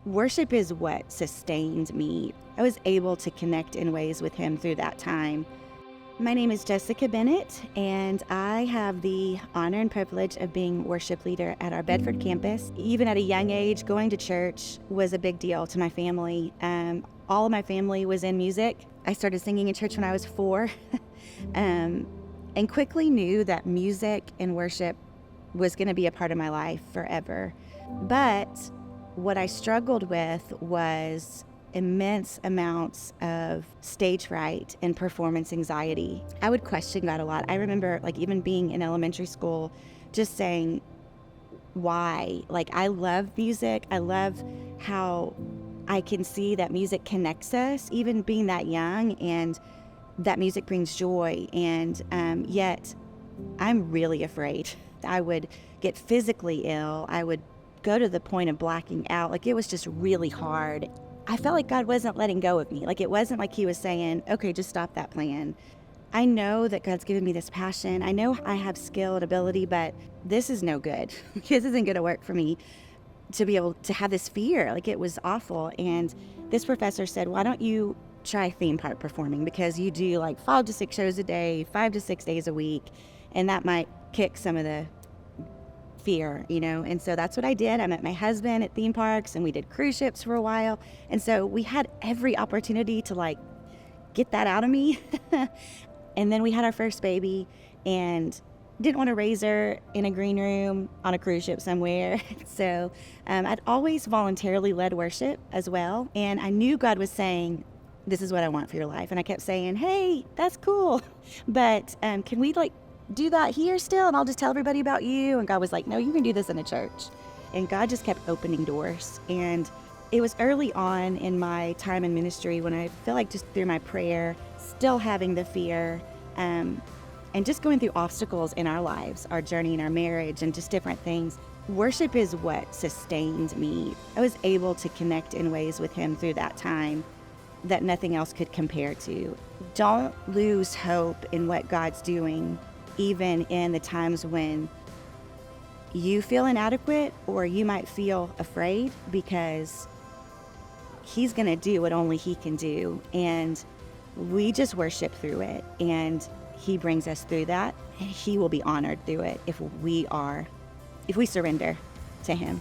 Worship is what sustained me. I was able to connect in ways with him through that time. My name is Jessica Bennett, and I have the honor and privilege of being worship leader at our Bedford campus. Even at a young age, going to church was a big deal to my family. All of my family was in music. I started singing in church when I was 4, and quickly knew that music and worship was going to be a part of my life forever. But what I struggled with was immense amounts of stage fright and performance anxiety. I would question God a lot. I remember even being in elementary school, just saying, why? I love music. I love how I can see that music connects us, even being that young, and that music brings joy. And yet I'm really afraid. I would get physically ill. I would go to the point of blacking out. It was just really hard. I felt like God wasn't letting go of me. It wasn't like he was saying, okay, just stop that plan. I know that God's given me this passion. I know I have skill and ability, but this is no good. This isn't going to work for me to be able to have this fear. It was awful. And this professor said, why don't you try theme park performing? Because you do 5 to 6 shows a day, 5 to 6 days a week. And that might kick some of the fear, and so that's what I did. I met my husband at theme parks, and we did cruise ships for a while, and so we had every opportunity to get that out of me. And then we had our first baby, and didn't want to raise her in a green room on a cruise ship somewhere. So I'd always voluntarily led worship as well, and I knew God was saying, this is what I want for your life. And I kept saying, hey, that's cool, but can we do that here still, and I'll just tell everybody about you? And God was like, no, you can do this in a church. And God just kept opening doors. And it was early on in my time in ministry when I feel like just through my prayer, still having the fear, and just going through obstacles in our lives, our journey in our marriage, and just different things. Worship is what sustained me. I was able to connect in ways with him through that time that nothing else could compare to. Don't lose hope in what God's doing, even in the times when you feel inadequate or you might feel afraid, because he's going to do what only he can do. And we just worship through it, and he brings us through that, and he will be honored through it if we surrender to him.